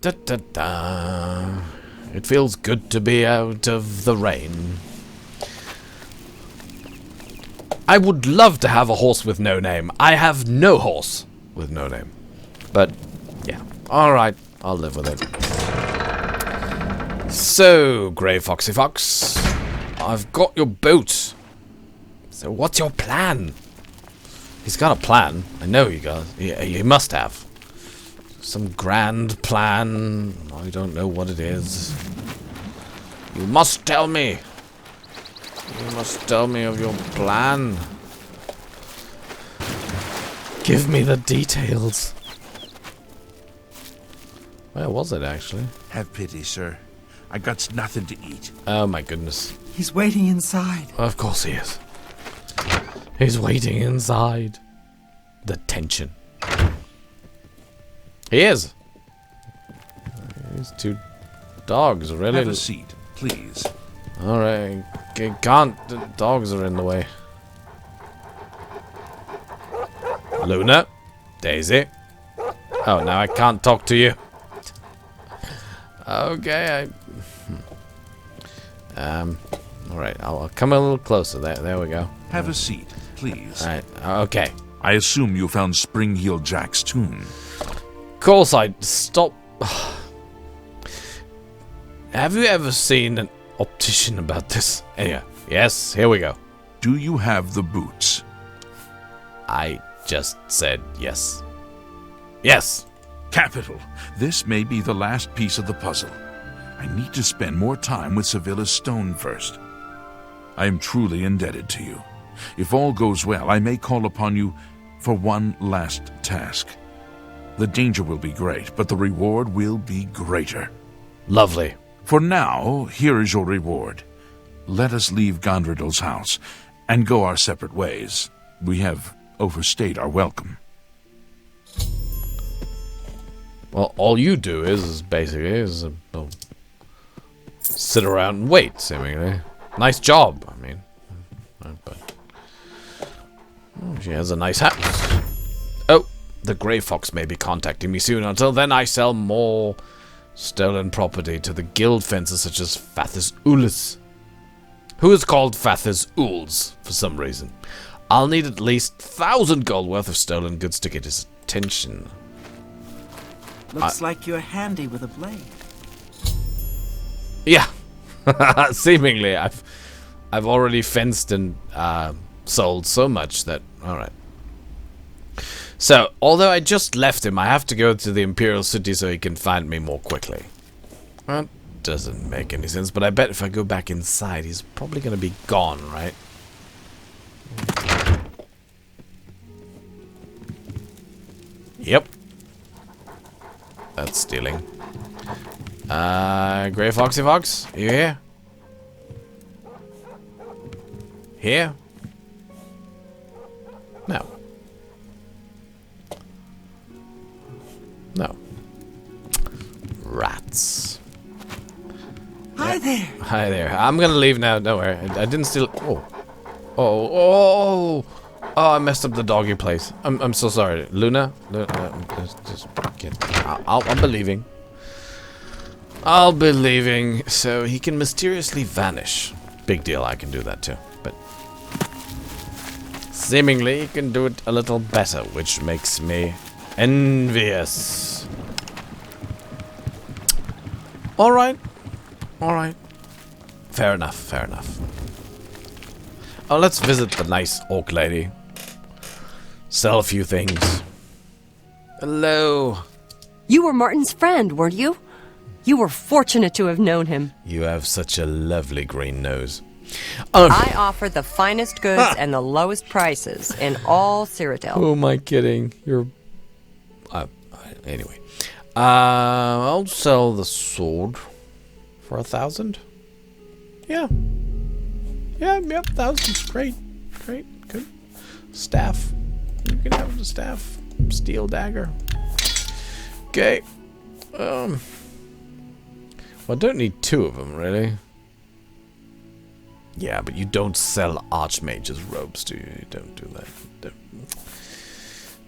Da, da, da. It feels good to be out of the rain. I would love to have a horse with no name. I have no horse with no name. But, yeah. Alright, I'll live with it. So, Grey Foxy Fox, I've got your boat. So what's your plan? He's got a plan. I know he does. He must have. Some grand plan. I don't know what it is. You must tell me. You must tell me of your plan. Give me the details. Where was it, actually? Have pity, sir. I got nothing to eat. Oh, my goodness. He's waiting inside. Of course he is. He's waiting inside. The tension. He is. These two dogs are really... Have a seat, please. Alright. Can't. The dogs are in the way. Luna. Daisy. Oh, now I can't talk to you. Okay, alright, I'll come a little closer. There we go. Have a seat, please. Alright, okay. I assume you found Spring-Heel Jack's tomb. Of course I'd stop. Have you ever seen an optician about this? Anyway, yes, here we go. Do you have the boots? I just said yes. Yes! Capital. This may be the last piece of the puzzle. I need to spend more time with Sevilla's stone first. I am truly indebted to you. If all goes well, I may call upon you for one last task. The danger will be great, but the reward will be greater. Lovely. For now, here is your reward. Let us leave Gondredal's house and go our separate ways. We have overstayed our welcome. Well, all you do is basically sit around and wait, seemingly. Nice job, I mean. But she has a nice house. Oh, the Grey Fox may be contacting me soon. Until then, I sell more stolen property to the guild fences such as Fathers Ulis, who is called Fathers Ools for some reason. I'll need at least 1,000 gold worth of stolen goods to get his attention. Looks like you're handy with a blade. Yeah, seemingly. I've already fenced and sold so much that... Alright. So, although I just left him, I have to go to the Imperial City so he can find me more quickly. That doesn't make any sense, but I bet if I go back inside, he's probably going to be gone, right? Yep. That's stealing. Grey Foxy Fox, are you here? Here? No. No. Rats. Hi there. Hi there. I'm gonna leave now. Don't worry. I didn't steal. Oh, I messed up the doggy place. I'm so sorry. Luna, just get. I'll be leaving. I'll be leaving so he can mysteriously vanish. Big deal. I can do that too. But seemingly he can do it a little better, which makes me envious. All right. Fair enough. Oh, let's visit the nice orc lady. Sell a few things. Hello. You were Martin's friend, weren't you? You were fortunate to have known him. You have such a lovely green nose. I offer the finest goods and the lowest prices in all Cyrodiil. Who am I kidding? You're... anyway. I'll sell the sword for 1,000. Yeah. Yep, 1,000. Great, good. Staff. You can have the staff. Steel dagger. Okay. Well, I don't need 2 of them, really. Yeah, but you don't sell archmages robes, do you? You don't do that.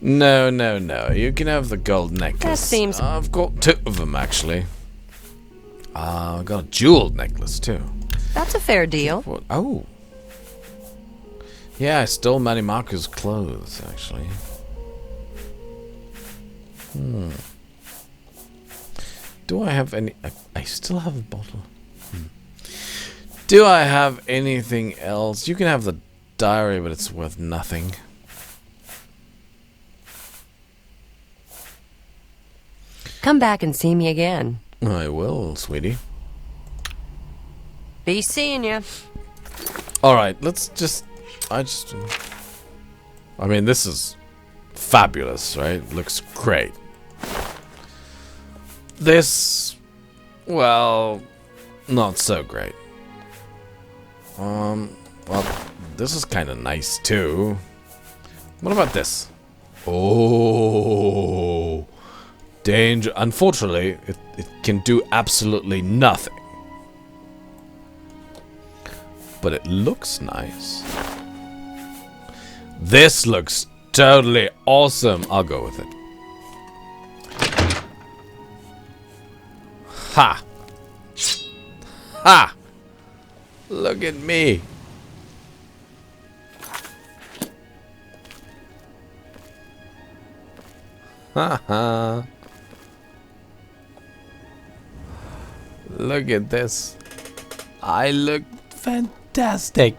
No, no, no. You can have the gold necklace. That seems- I've got 2 of them, actually. I've got a jeweled necklace, too. That's a fair deal. What? Oh. Yeah, I stole Manny Marco's clothes, actually. Do I have any... I still have a bottle. Do I have anything else? You can have the diary, but it's worth nothing. Come back and see me again. I will, sweetie. Be seeing you. Alright, let's just... I mean, this is fabulous, right? Looks great. This... Well... Not so great. Well, this is kind of nice, too. What about this? Oh... Danger. Unfortunately, it can do absolutely nothing. But it looks nice. This looks totally awesome. I'll go with it. Ha! Ha! Look at me. Ha ha. Look at this. I look fantastic.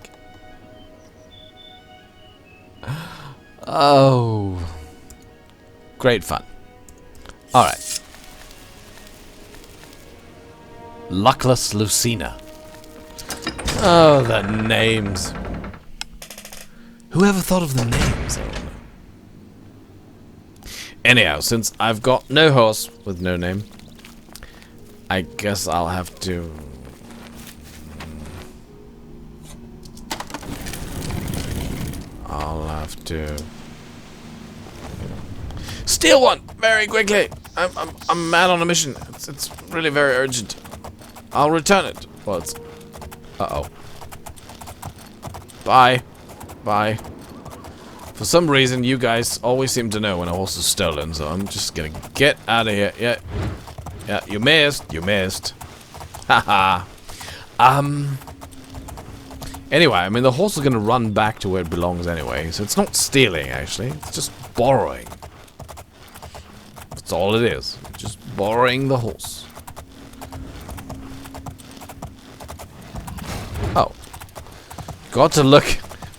Oh. Great fun. Alright. Luckless Lucina. Oh, the names. Whoever thought of the names? I don't know. Anyhow, since I've got no horse with no name, I guess I'll have to... steal one very quickly. I'm mad on a mission. It's really very urgent. I'll return it. Well, it's... Uh-oh. Bye. Bye. For some reason, you guys always seem to know when a horse is stolen, so I'm just gonna get out of here. Yeah. Yeah, you missed. You missed. Haha. Anyway, I mean, the horse is gonna run back to where it belongs anyway, so it's not stealing, actually. It's just borrowing. That's all it is. Just borrowing the horse. Oh. Got to look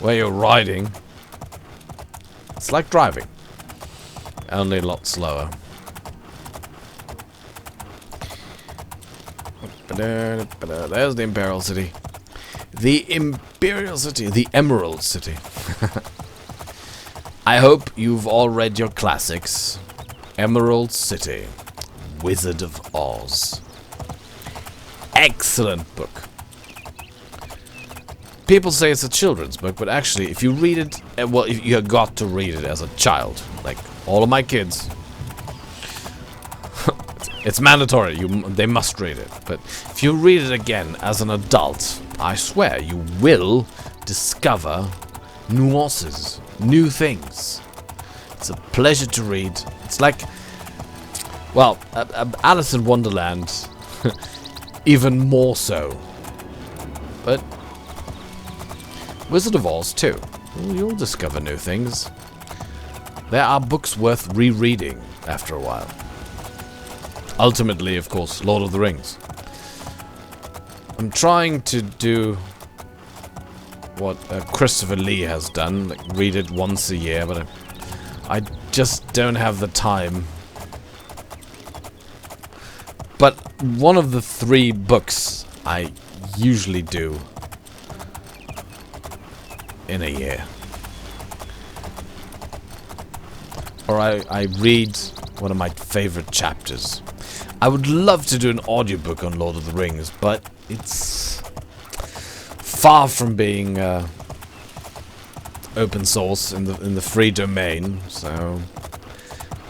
where you're riding. It's like driving. Only a lot slower. There's the Imperial City. The Imperial City. The Emerald City. I hope you've all read your classics. Emerald City. Wizard of Oz. Excellent book. People say it's a children's book, but actually, if you read it, well, you got to read it as a child. Like all of my kids. It's mandatory. They must read it. But if you read it again as an adult, I swear you will discover nuances, new things. It's a pleasure to read. It's like, well, Alice in Wonderland, even more so. But Wizard of Oz too. You'll discover new things. There are books worth rereading after a while. Ultimately, of course, Lord of the Rings. I'm trying to do what Christopher Lee has done, like read it once a year, but I just don't have the time. But one of the 3 books I usually do in a year. Or I read one of my favorite chapters. I would love to do an audiobook on Lord of the Rings, but it's far from being open source in the free domain, so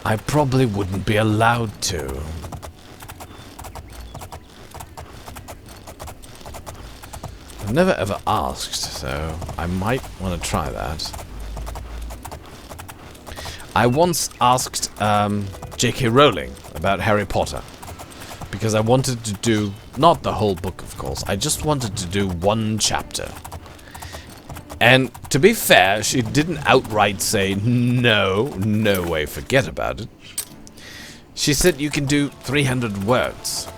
I probably wouldn't be allowed to. I've never ever asked, so I might want to try that. I once asked J.K. Rowling about Harry Potter. Because I wanted to do, not the whole book, of course. I just wanted to do one chapter. And to be fair, she didn't outright say, no way, forget about it. She said you can do 300 words.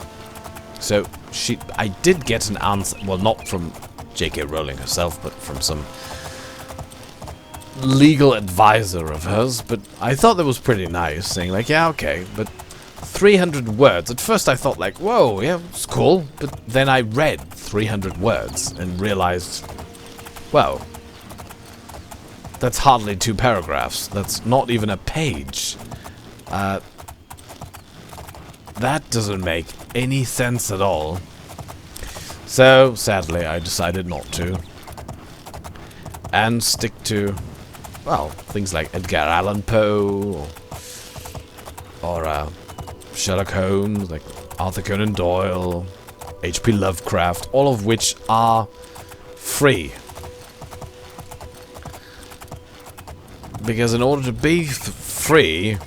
So I did get an answer, well, not from J.K. Rowling herself, but from some legal advisor of hers. But I thought that was pretty nice, saying like, yeah, okay, but 300 words. At first I thought like, whoa, yeah, it's cool. But then I read 300 words and realized, well, that's hardly 2 paragraphs. That's not even a page. That doesn't make any sense at all. So, sadly, I decided not to. And stick to, well, things like Edgar Allan Poe, or Sherlock Holmes, like Arthur Conan Doyle, H.P. Lovecraft, all of which are free. Because in order to be free,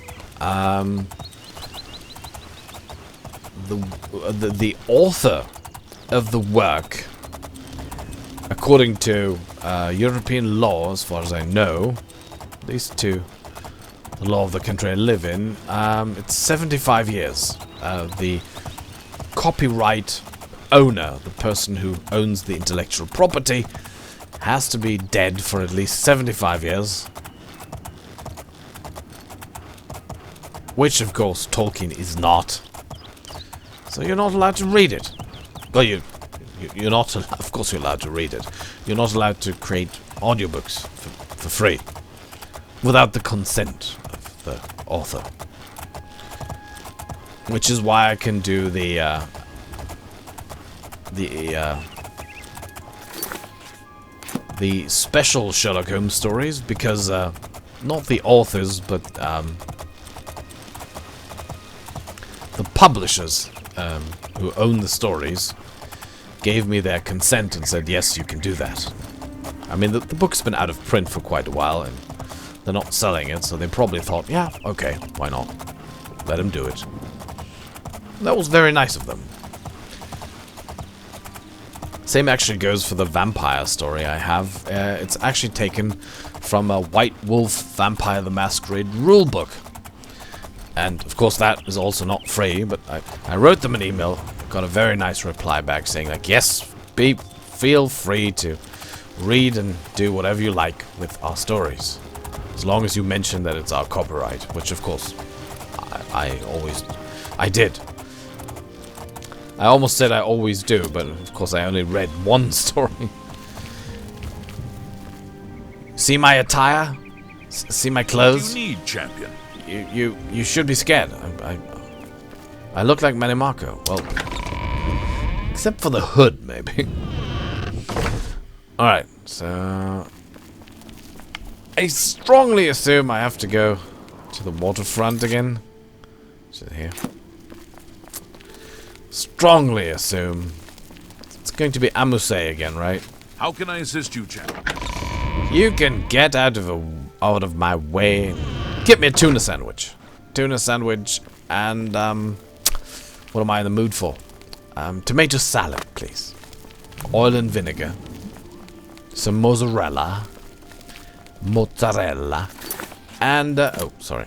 the author of the work, according to European law, as far as I know, at least to the law of the country I live in, it's 75 years. The copyright owner, the person who owns the intellectual property, has to be dead for at least 75 years. Which, of course, Tolkien is not. So you're not allowed to read it. Well, you're not. Of course, you're allowed to read it. You're not allowed to create audiobooks for free, without the consent of the author. Which is why I can do the special Sherlock Holmes stories, because not the authors, but the publishers who own the stories gave me their consent and said, yes, you can do that. I mean, the book's been out of print for quite a while, and they're not selling it, so they probably thought, yeah, okay, why not? Let them do it. That was very nice of them. Same actually goes for the vampire story I have. It's actually taken from a White Wolf Vampire the Masquerade rulebook. And, of course, that is also not free, but I wrote them an email, got a very nice reply back saying, like, yes, feel free to read and do whatever you like with our stories. As long as you mention that it's our copyright, which, of course, I did. I almost said I always do, but, of course, I only read one story. See my attire? See my clothes? What do you need, champion? You should be scared. I look like Manny Marco. Well, except for the hood, maybe. Alright, so I strongly assume I have to go to the waterfront again. Is it here? Strongly assume it's going to be Amuse again, right? How can I assist you, champion? You can get out of my way. Get me a tuna sandwich. Tuna sandwich and, what am I in the mood for? Tomato salad, please. Oil and vinegar. Some mozzarella. And, oh, sorry.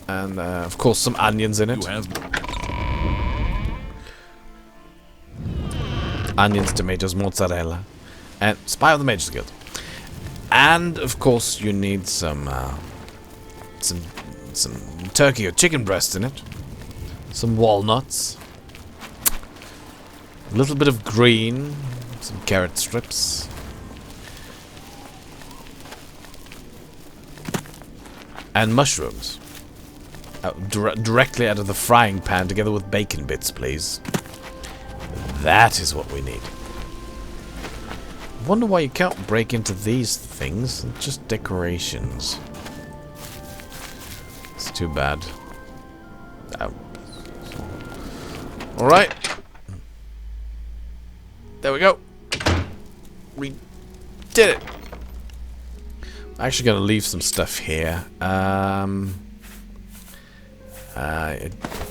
And, of course, some onions in it. Onions, tomatoes, mozzarella. And Spy of the Mages Guild. And, of course, you need some turkey or chicken breast in it, some walnuts, a little bit of green, some carrot strips, and mushrooms. Directly out of the frying pan together with bacon bits, please. That is what we need. I wonder why you can't break into these things. They're just decorations. It's too bad. Oh. Alright. There we go. We did it. actually gonna leave some stuff here. I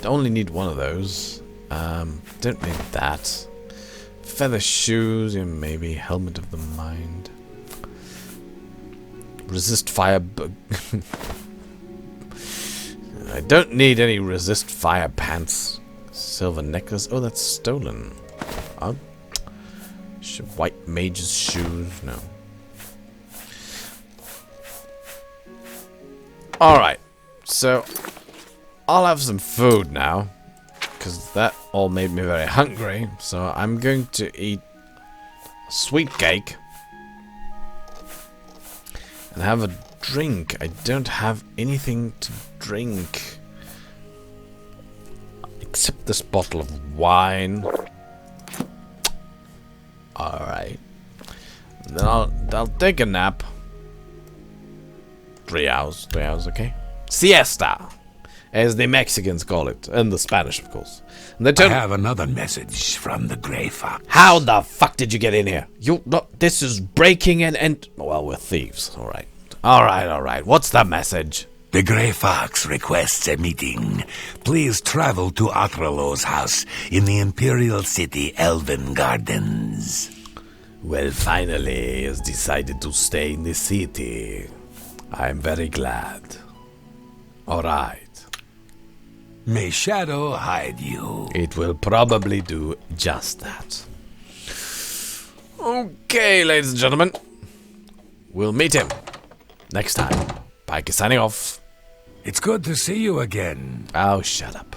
only need one of those. Don't need that. Feather shoes, yeah, maybe. Helmet of the mind. Resist fire. I don't need any resist fire pants. Silver necklace. Oh, that's stolen. Oh. White mage's shoes. No. Alright. So, I'll have some food now. Because that all made me very hungry. So, I'm going to eat a sweet cake. And have a drink. I don't have anything to drink. Except this bottle of wine. Alright. Then I'll take a nap. 3 hours. 3 hours, okay? Siesta! As the Mexicans call it. And the Spanish, of course. And they I have another message from the Grey Fox. How the fuck did you get in here? This is breaking and... Well, we're thieves. Alright. Alright. What's the message? The Grey Fox requests a meeting. Please travel to Atralo's house in the Imperial City Elven Gardens. Well, finally, he has decided to stay in the city. I'm very glad. Alright. May shadow hide you. It will probably do just that. Okay, ladies and gentlemen. We'll meet him next time. Pike is signing off. It's good to see you again. Oh, shut up.